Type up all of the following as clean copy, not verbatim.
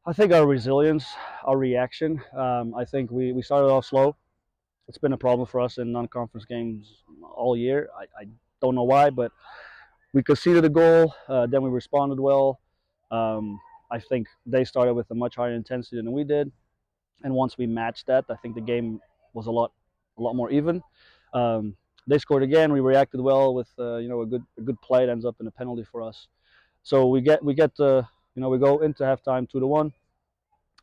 I think our resilience, our reaction. I think we started off slow. It's been a problem for us in non-conference games all year. I don't know why, but we conceded a goal. Then we responded well. Um, I think they started with a much higher intensity than we did, and once we matched that, I think the game was a lot more even. Um, they scored again. We reacted well with a good play. It ends up in a penalty for us. So we go into halftime 2-1.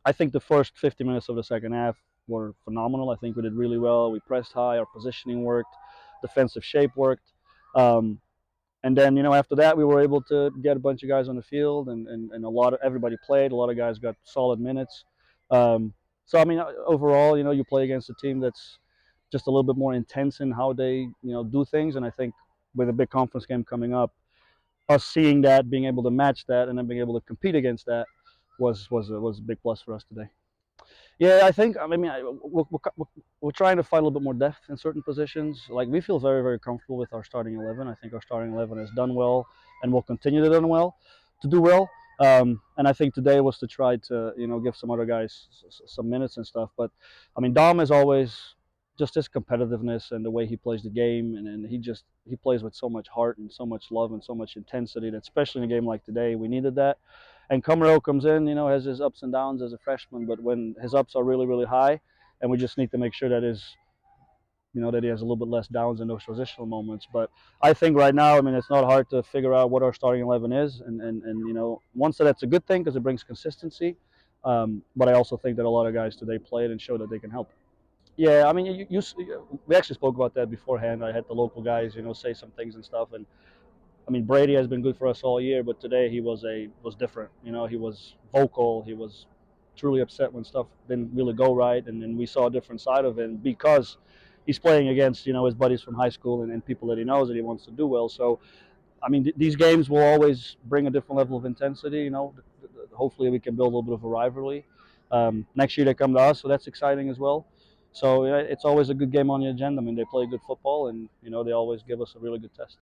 I think the first 50 minutes of the second half were phenomenal. I think we did really well. We pressed high. Our positioning worked. Defensive shape worked. Um, and then after that we were able to get a bunch of guys on the field, and everybody played. A lot of guys got solid minutes. Um, so I mean, overall, you play against a team that's just a little bit more intense in how they do things. And I think with a big conference game coming up, us seeing that, being able to match that, and then being able to compete against that was a big plus for us today. Yeah, I think. I mean, we're trying to find a little bit more depth in certain positions. Like, we feel very, very comfortable with our starting 11. I think our starting 11 has done well and will continue to do well. And I think today was to try to give some other guys some minutes and stuff. But I mean, Dom is always just his competitiveness and the way he plays the game, and he plays with so much heart and so much love and so much intensity that, especially in a game like today, we needed that. And Camaro comes in, has his ups and downs as a freshman, but when his ups are really, really high, and we just need to make sure that he has a little bit less downs in those transitional moments. But I think right now, I mean, it's not hard to figure out what our starting 11 is, and once that's a good thing because it brings consistency. But I also think that a lot of guys today played and showed that they can help. Yeah, I mean, we actually spoke about that beforehand. I had the local guys, say some things and stuff, and I mean, Brady has been good for us all year, but today he was different. He was vocal. He was truly upset when stuff didn't really go right, and then we saw a different side of him because he's playing against his buddies from high school and people that he knows that he wants to do well. So I mean, these games will always bring a different level of intensity. Hopefully we can build a little bit of a rivalry. Next year they come to us, so that's exciting as well. So yeah, it's always a good game on the agenda. I mean, they play good football, and they always give us a really good test.